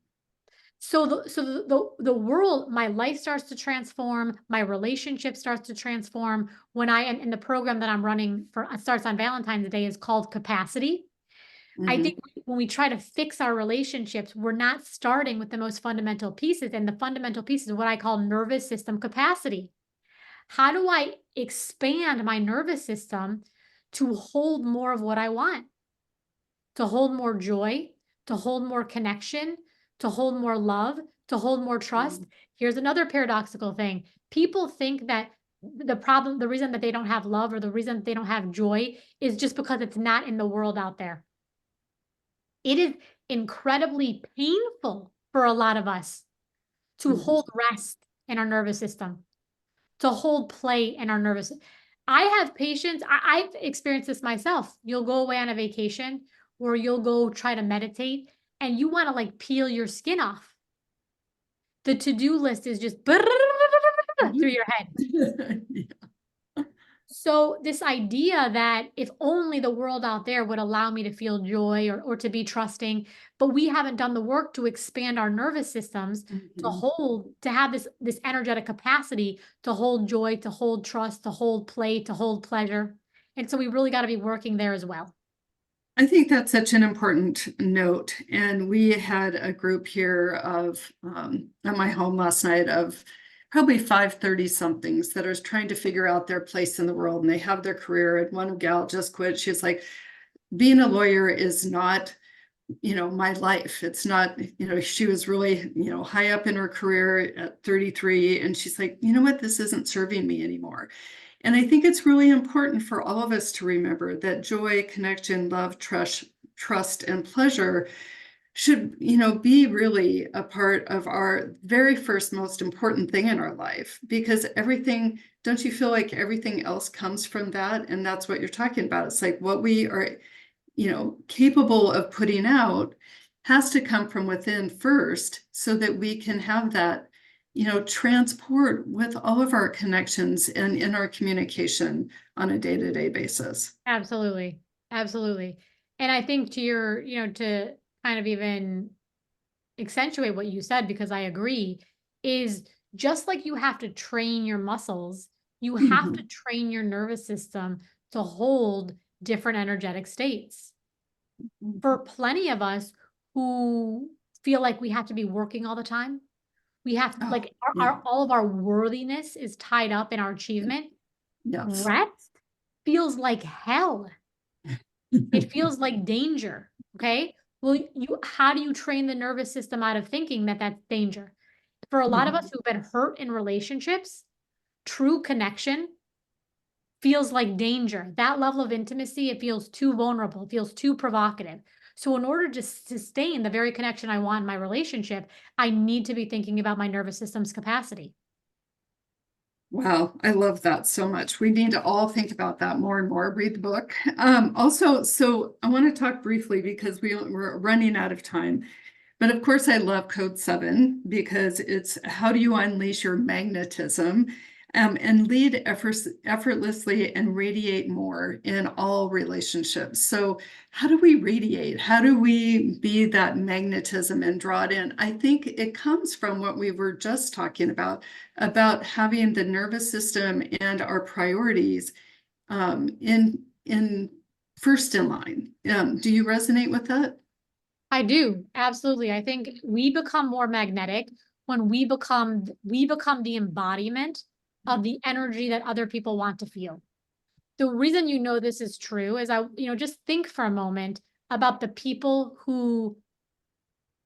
So the world, my life starts to transform, my relationship starts to transform when and the program that I'm running starts on Valentine's Day is called Capacity. I think when we try to fix our relationships, we're not starting with the most fundamental pieces, and the fundamental piece is what I call nervous system capacity. How do I expand my nervous system to hold more of what I want? To hold more joy, to hold more connection, to hold more love, to hold more trust. Here's another paradoxical thing. People think that the reason that they don't have love or the reason that they don't have joy is just because it's not in the world out there. It is incredibly painful for a lot of us to hold rest in our nervous system, to hold play in our nervous. I have patients, I've experienced this myself. You'll go away on a vacation or you'll go try to meditate and you want to like peel your skin off. The to-do list is just through your head. Yeah. So this idea that if only the world out there would allow me to feel joy or to be trusting, but we haven't done the work to expand our nervous systems to have this energetic capacity to hold joy, to hold trust, to hold play, to hold pleasure. And so we really got to be working there as well. I think that's such an important note. And we had a group here of at my home last night of probably 530 somethings that are trying to figure out their place in the world, and they have their career. And one gal just quit. She's like, being a lawyer is not, my life. It's not, she was really, high up in her career at 33. And she's like, you know what, this isn't serving me anymore. And I think it's really important for all of us to remember that joy, connection, love, trust, and pleasure should, be really a part of our very first most important thing in our life, because everything, don't you feel like everything else comes from that? And that's what you're talking about. It's like what we are, capable of putting out has to come from within first so that we can have that, transport with all of our connections and in our communication on a day-to-day basis. Absolutely. Absolutely. And I think to your, to kind of even accentuate what you said, because I agree, is just like you have to train your muscles, you have to train your nervous system to hold different energetic states. For plenty of us who feel like we have to be working all the time, we have to, like all of our worthiness is tied up in our achievement. Yes. Rest feels like hell. It feels like danger. Okay. Well, how do you train the nervous system out of thinking that that's danger? For a lot of us who've been hurt in relationships, true connection feels like danger. That level of intimacy, it feels too vulnerable, it feels too provocative. So in order to sustain the very connection I want in my relationship, I need to be thinking about my nervous system's capacity. Wow, I love that so much. We need to all think about that more and more, read the book. Also, so I want to talk briefly because we're running out of time. But of course, I love Code 7 because it's how do you unleash your magnetism and lead effortlessly and radiate more in all relationships. So how do we radiate? How do we be that magnetism and draw it in? I think it comes from what we were just talking about having the nervous system and our priorities in first in line. Do you resonate with that? I do, absolutely. I think we become more magnetic when we become the embodiment of the energy that other people want to feel. The reason this is true is just think for a moment about the people who,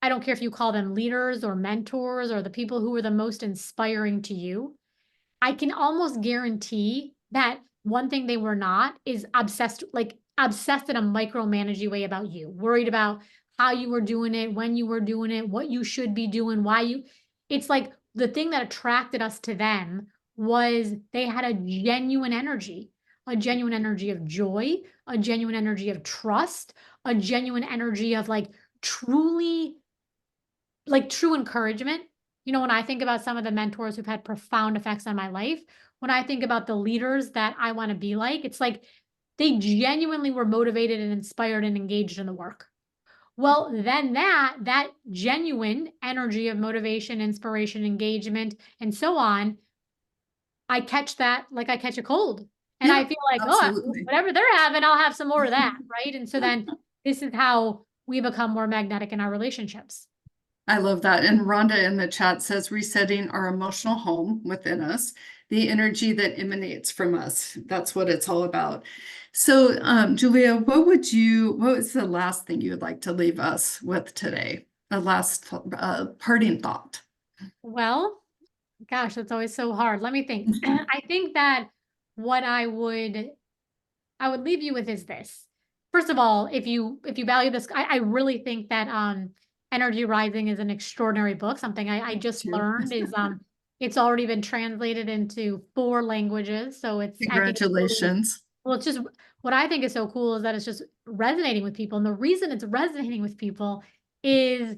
I don't care if you call them leaders or mentors or the people who are the most inspiring to you. I can almost guarantee that one thing they were not is obsessed in a micromanaging way about you, worried about how you were doing it, when you were doing it, what you should be doing, it's like the thing that attracted us to them was they had a genuine energy of joy, a genuine energy of trust, a genuine energy of truly, true encouragement. When I think about some of the mentors who've had profound effects on my life, when I think about the leaders that I want to be like, it's like they genuinely were motivated and inspired and engaged in the work. Well, then that genuine energy of motivation, inspiration, engagement, and so on, I catch that like I catch a cold. And I feel like, absolutely. whatever they're having, I'll have some more of that, right? And so then this is how we become more magnetic in our relationships. I love that. And Rhonda in the chat says resetting our emotional home within us, the energy that emanates from us. That's what it's all about. So, Julia, what was the last thing you would like to leave us with today? A last parting thought. Well, Gosh, that's always so hard. Let me think. I think that what I would leave you with is this. First of all, if you value this, I really think that Energy Rising is an extraordinary book. Something I just Too. learned is it's already been translated into 4 languages. So I think it's really, Congratulations. well, it's just what I think is so cool is that it's just resonating with people. And the reason it's resonating with people is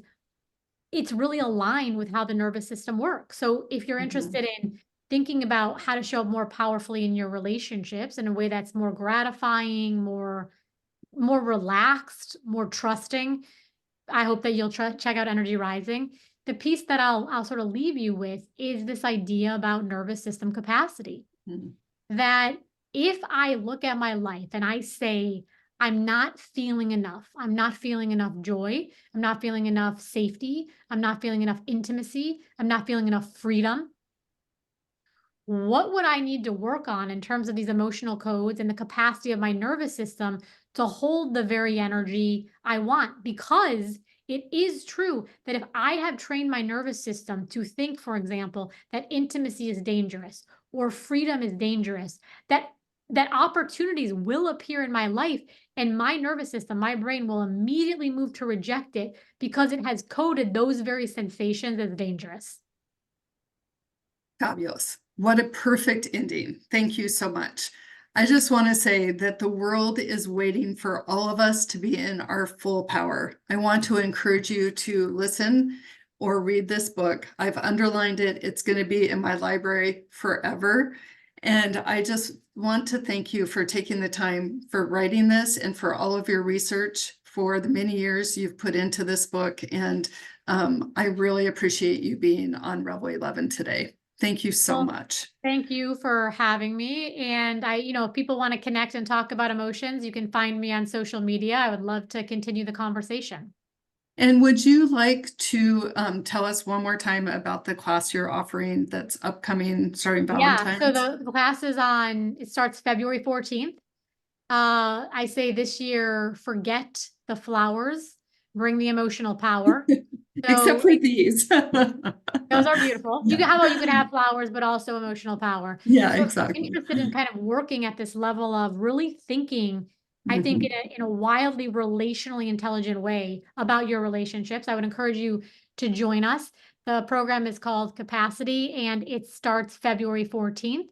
it's really aligned with how the nervous system works. So if you're Mhm. interested in thinking about how to show up more powerfully in your relationships in a way that's more gratifying, more relaxed, more trusting, I hope that you'll check out Energy Rising. The piece that I'll sort of leave you with is this idea about nervous system capacity, Mhm. that if I look at my life and I say, I'm not feeling enough, I'm not feeling enough joy, I'm not feeling enough safety, I'm not feeling enough intimacy, I'm not feeling enough freedom, what would I need to work on in terms of these emotional codes and the capacity of my nervous system to hold the very energy I want? Because it is true that if I have trained my nervous system to think, for example, that intimacy is dangerous or freedom is dangerous, that opportunities will appear in my life and my nervous system, my brain will immediately move to reject it because it has coded those very sensations as dangerous. Fabulous. What a perfect ending. Thank you so much. I just want to say that the world is waiting for all of us to be in our full power. I want to encourage you to listen or read this book. I've underlined it. It's going to be in my library forever. And I just want to thank you for taking the time for writing this and for all of your research for the many years you've put into this book. And I really appreciate you being on Rebel 11 today. Thank you so Well, much. thank you for having me. And if people want to connect and talk about emotions, you can find me on social media. I would love to continue the conversation. And would you like to tell us one more time about the class you're offering that's upcoming starting Yeah, so Valentine's? the class it starts February 14th. I say this year, forget the flowers, bring the emotional power. Except So for these. those are beautiful. Yeah. How about you could have flowers, but also emotional power. Yeah, So if you're exactly. interested in kind of working at this level of really thinking, I think Mhm. in a wildly relationally intelligent way about your relationships, I would encourage you to join us. The program is called Capacity and it starts February 14th.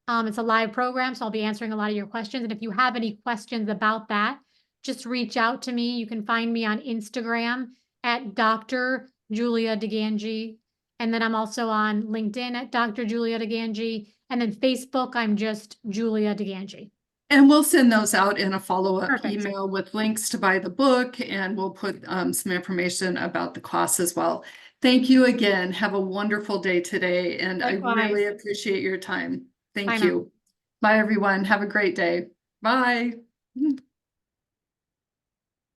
It's a live program, so I'll be answering a lot of your questions. And if you have any questions about that, just reach out to me. You can find me on Instagram at Dr. Julia DiGangi. And then I'm also on LinkedIn at Dr. Julia DiGangi. And then Facebook, I'm just Julia DiGangi. And we'll send those out in a follow-up Perfect. email with links to buy the book, and we'll put some information about the class as well. Thank you again. Have a wonderful day today, and I really Likewise. appreciate your time. Bye Thank now. you. Bye, everyone. Have a great day. Bye.